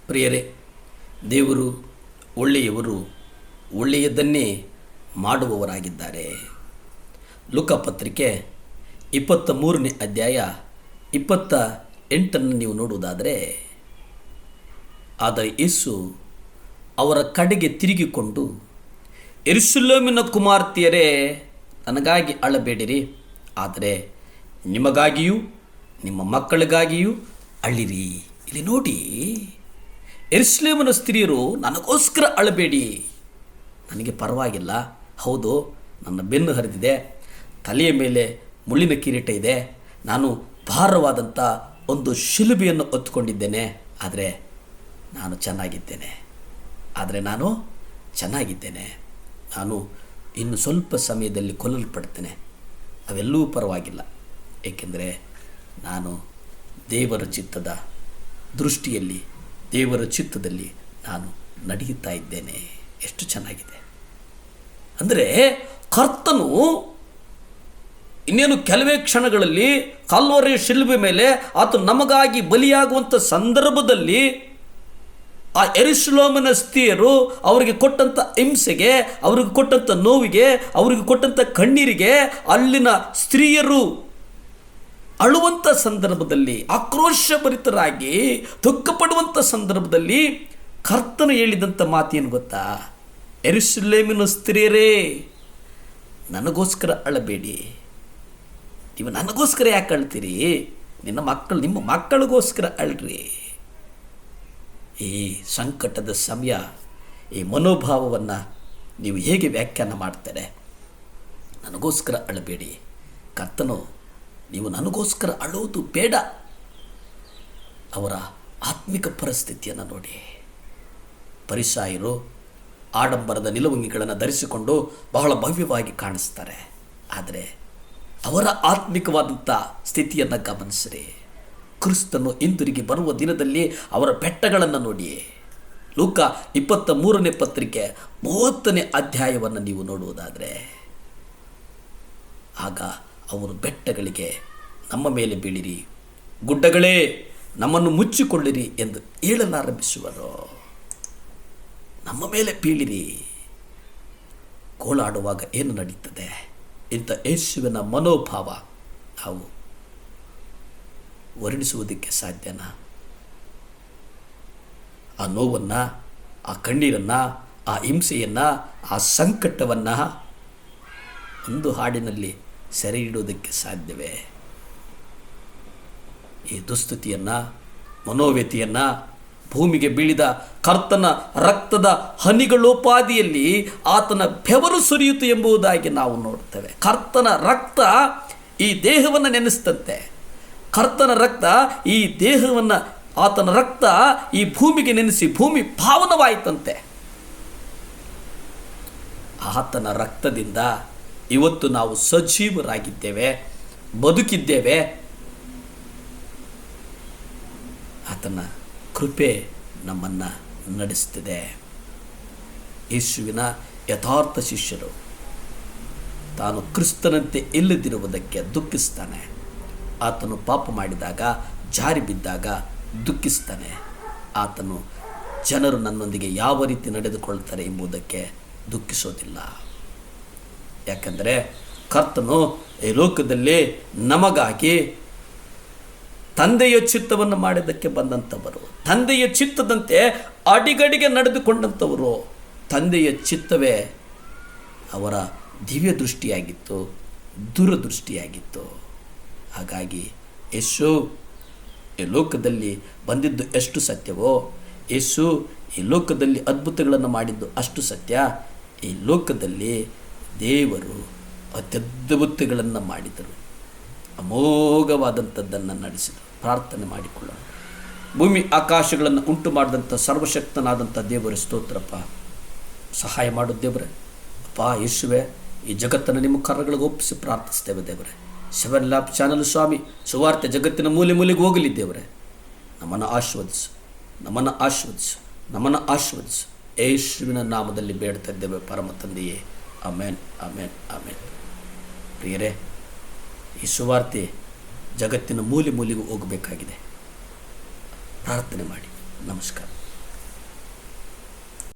ಪ್ರಿಯರೇ, ದೇವರು ಒಳ್ಳೆಯವರು, ಒಳ್ಳೆಯದನ್ನೇ ಮಾಡುವವರಾಗಿದ್ದಾರೆ. ಲೂಕ ಪತ್ರಿಕೆ 23ನೇ ಅಧ್ಯಾಯ 28 ನೀವು ನೋಡುವುದಾದರೆ, ಆದರೆ ಯೇಸು ಅವರ ಕಡೆಗೆ ತಿರುಗಿಕೊಂಡು, ಯೆರೂಸಲೇಮಿನ ಕುಮಾರ್ತೆಯರೇ, ನನಗಾಗಿ ಅಳಬೇಡಿರಿ, ಆದರೆ ನಿಮಗಾಗಿಯೂ ನಿಮ್ಮ ಮಕ್ಕಳಿಗಾಗಿಯೂ ಅಳಿರಿ. ಇಲ್ಲಿ ನೋಡಿ, ಯೆರೂಸಲೇಮಿನ ಸ್ತ್ರೀಯರು, ನನಗೋಸ್ಕರ ಅಳಬೇಡಿ. ನನಗೆ ಪರವಾಗಿಲ್ಲ, ಹೌದು, ನನ್ನ ಬೆನ್ನು ಹರಿದಿದೆ, ತಲೆಯ ಮೇಲೆ ಮುಳ್ಳಿನ ಕಿರೀಟ ಇದೆ, ನಾನು ಭಾರವಾದಂಥ ಒಂದು ಶಿಲುಬೆಯನ್ನು ಹೊತ್ತುಕೊಂಡಿದ್ದೇನೆ, ಆದರೆ ನಾನು ಚೆನ್ನಾಗಿದ್ದೇನೆ. ನಾನು ಇನ್ನು ಸ್ವಲ್ಪ ಸಮಯದಲ್ಲಿ ಕೊಲ್ಲಲ್ಪಡ್ತೇನೆ. ಅವೆಲ್ಲವೂ ಪರವಾಗಿಲ್ಲ, ಏಕೆಂದರೆ ನಾನು ದೇವರ ಚಿತ್ತದ ದೃಷ್ಟಿಯಲ್ಲಿ, ದೇವರ ಚಿತ್ತದಲ್ಲಿ ನಾನು ನಡೆಯುತ್ತಾ ಇದ್ದೇನೆ. ಎಷ್ಟು ಚೆನ್ನಾಗಿದೆ ಅಂದರೆ, ಕರ್ತನು ಇನ್ನೇನು ಕೆಲವೇ ಕ್ಷಣಗಳಲ್ಲಿ ಕಲ್ವರಿ ಶಿಲುಬೆ ಮೇಲೆ ಆತ ನಮಗಾಗಿ ಬಲಿಯಾಗುವಂಥ ಸಂದರ್ಭದಲ್ಲಿ ಆ ಯೆರೂಸಲೇಮಿನ ಸ್ತ್ರೀಯರು ಅವರಿಗೆ ಕೊಟ್ಟಂಥ ಹಿಂಸೆಗೆ, ಅವರಿಗೆ ಕೊಟ್ಟಂಥ ನೋವಿಗೆ, ಅವರಿಗೆ ಕೊಟ್ಟಂಥ ಕಣ್ಣೀರಿಗೆ ಅಲ್ಲಿನ ಸ್ತ್ರೀಯರು ಅಳುವಂಥ ಸಂದರ್ಭದಲ್ಲಿ, ಆಕ್ರೋಶಭರಿತರಾಗಿ ದುಃಖಪಡುವಂಥ ಸಂದರ್ಭದಲ್ಲಿ ಕರ್ತನು ಹೇಳಿದಂಥ ಮಾತೇನು ಗೊತ್ತಾ? ಯೆರೂಸಲೇಮಿನ ಸ್ತ್ರೀಯರೇ, ನನಗೋಸ್ಕರ ಅಳಬೇಡಿ. ನೀವು ನನಗೋಸ್ಕರ ಯಾಕೆ ಅಳ್ತೀರಿ? ನಿಮ್ಮ ಮಕ್ಕಳಿಗೋಸ್ಕರ ಅಳ್ರಿ. ಈ ಸಂಕಟದ ಸಮಯ, ಈ ಮನೋಭಾವವನ್ನು ನೀವು ಹೇಗೆ ವ್ಯಾಖ್ಯಾನ ಮಾಡ್ತಾರೆ? ನನಗೋಸ್ಕರ ಅಳಬೇಡಿ. ಕರ್ತನು, ನೀವು ನನಗೋಸ್ಕರ ಅಳುವುದು ಬೇಡ. ಅವರ ಆತ್ಮಿಕ ಪರಿಸ್ಥಿತಿಯನ್ನು ನೋಡಿ. ಫರಿಸಾಯರು ಆಡಂಬರದ ನಿಲುವಂಗಿಗಳನ್ನು ಧರಿಸಿಕೊಂಡು ಬಹಳ ಭವ್ಯವಾಗಿ ಕಾಣಿಸ್ತಾರೆ, ಆದರೆ ಅವರ ಆತ್ಮಿಕವಾದಂಥ ಸ್ಥಿತಿಯನ್ನು ಗಮನಿಸಿರಿ. ಕ್ರಿಸ್ತನು ಹಿಂದಿರುಗಿ ಬರುವ ದಿನದಲ್ಲಿ ಅವರ ಬೆಟ್ಟಗಳನ್ನು ನೋಡಿ. ಲೂಕ 23ನೇ ಪತ್ರಿಕೆ 30ನೇ ಅಧ್ಯಾಯವನ್ನು ನೀವು ನೋಡುವುದಾದರೆ, ಆಗ ಅವರು ಬೆಟ್ಟಗಳಿಗೆ, ನಮ್ಮ ಮೇಲೆ ಬೀಳಿರಿ, ಗುಡ್ಡಗಳೇ ನಮ್ಮನ್ನು ಮುಚ್ಚಿಕೊಳ್ಳಿರಿ ಎಂದು ಹೇಳಲಾರಂಭಿಸುವರು. ನಮ್ಮ ಮೇಲೆ ಬೀಳಿರಿ. ಗೋಳಾಡುವಾಗ ಏನು ನಡೀತದೆ? ಇಂಥ ಯೇಸುವಿನ ಮನೋಭಾವ ನಾವು ವರ್ಣಿಸುವುದಕ್ಕೆ ಸಾಧ್ಯನಾ? ಆ ನೋವನ್ನು, ಆ ಕಣ್ಣೀರನ್ನು, ಆ ಹಿಂಸೆಯನ್ನು, ಆ ಸಂಕಟವನ್ನು ಒಂದು ಹಾಡಿನಲ್ಲಿ ಸೆರೆ ಇಡುವುದಕ್ಕೆ ಸಾಧ್ಯವೇ? ಈ ದುಸ್ಥಿತಿಯನ್ನು, ಮನೋವ್ಯತೆಯನ್ನು, ಭೂಮಿಗೆ ಬೀಳಿದ ಕರ್ತನ ರಕ್ತದ ಹನಿಗಳೋಪಾದಿಯಲ್ಲಿ ಆತನ ಬೆವರು ಸುರಿಯಿತು ಎಂಬುದಾಗಿ ನಾವು ನೋಡ್ತೇವೆ. ಕರ್ತನ ರಕ್ತ ಈ ದೇಹವನ್ನು ನೆನೆಸ್ತಂತೆ. ಕರ್ತನ ರಕ್ತ ಈ ದೇಹವನ್ನು, ಆತನ ರಕ್ತ ಈ ಭೂಮಿಗೆ ನೆನೆಸಿ ಭೂಮಿ ಪಾವನವಾಯಿತಂತೆ. ಆತನ ರಕ್ತದಿಂದ ಇವತ್ತು ನಾವು ಸಜೀವರಾಗಿದ್ದೇವೆ, ಬದುಕಿದ್ದೇವೆ. ಆತನ ಕೃಪೆ ನಮ್ಮನ್ನು ನಡೆಸ್ತಿದೆ. ಯೇಸುವಿನ ಯಥಾರ್ಥ ಶಿಷ್ಯರು ತಾನು ಕ್ರಿಸ್ತನಂತೆ ಇಲ್ಲದಿರುವುದಕ್ಕೆ ದುಃಖಿಸ್ತಾನೆ. ಆತನು ಪಾಪ ಮಾಡಿದಾಗ, ಜಾರಿ ಬಿದ್ದಾಗ ದುಃಖಿಸ್ತಾನೆ. ಆತನು ಜನರು ನನ್ನೊಂದಿಗೆ ಯಾವ ರೀತಿ ನಡೆದುಕೊಳ್ತಾರೆ ಎಂಬುದಕ್ಕೆ ದುಃಖಿಸೋದಿಲ್ಲ. ಯಾಕಂದರೆ ಕರ್ತನು ಈ ಲೋಕದಲ್ಲಿ ನಮಗಾಗಿ ತಂದೆಯ ಚಿತ್ತವನ್ನು ಮಾಡಿದ್ದಕ್ಕೆ ಬಂದಂಥವರು, ತಂದೆಯ ಚಿತ್ತದಂತೆ ಅಡಿಗಡಿಗೆ ನಡೆದುಕೊಂಡಂಥವರು. ತಂದೆಯ ಚಿತ್ತವೇ ಅವರ ದಿವ್ಯ ದೃಷ್ಟಿಯಾಗಿತ್ತು, ದೂರದೃಷ್ಟಿಯಾಗಿತ್ತು. ಹಾಗಾಗಿ ಯೇಸು ಈ ಲೋಕದಲ್ಲಿ ಬಂದಿದ್ದು ಎಷ್ಟು ಸತ್ಯವೋ, ಯೇಸು ಈ ಲೋಕದಲ್ಲಿ ಅದ್ಭುತಗಳನ್ನು ಮಾಡಿದ್ದು ಅಷ್ಟು ಸತ್ಯ. ಈ ಲೋಕದಲ್ಲಿ ದೇವರು ಅತ್ಯದ್ಭುತಗಳನ್ನು ಮಾಡಿದರು, ಅಮೋಘವಾದಂಥದ್ದನ್ನು ನಡೆಸಿದರು. ಪ್ರಾರ್ಥನೆ ಮಾಡಿಕೊಳ್ಳೋಣ. ಭೂಮಿ ಆಕಾಶಗಳನ್ನು ಉಂಟು ಮಾಡಿದಂಥ ಸರ್ವಶಕ್ತನಾದಂಥ ದೇವರ ಸ್ತೋತ್ರಪ್ಪ. ಸಹಾಯ ಮಾಡು ದೇವರೇ. ಅಪ್ಪ ಯೇಸುವೆ, ಈ ಜಗತ್ತನ್ನು ನಿಮ್ಮ ಕರಗಳಿಗೆ ಒಪ್ಪಿಸಿ ಪ್ರಾರ್ಥಿಸ್ತೇವೆ ದೇವರೇ. 7 ಲ್ಯಾಬ್ ಚಾನಲ್ ಸ್ವಾಮಿ, ಸುವಾರ್ತೆ ಜಗತ್ತಿನ ಮೂಲೆ ಮೂಲೆಗೆ ಹೋಗಲಿ ದೇವರೇ. ನಮ್ಮನ್ನು ಆಶೀರ್ವದಿಸು, ನಮ್ಮನ್ನು ಆಶೀರ್ವದಿಸು. ಯೇಸುವಿನ ನಾಮದಲ್ಲಿ ಬೇಡ್ತಾ ಇದ್ದೇವೆ ಪರಮ ತಂದೆಯೇ. ಆಮೇನ್, ಆಮೇನ್, ಆಮೇನ್. ಪ್ರಿಯರೇ, ಈ ಸುವಾರ್ತೆ ಜಗತ್ತಿನ ಮೂಲೆ ಮೂಲೆಗೂ ಹೋಗಬೇಕಾಗಿದೆ. ಪ್ರಾರ್ಥನೆ ಮಾಡಿ. ನಮಸ್ಕಾರ.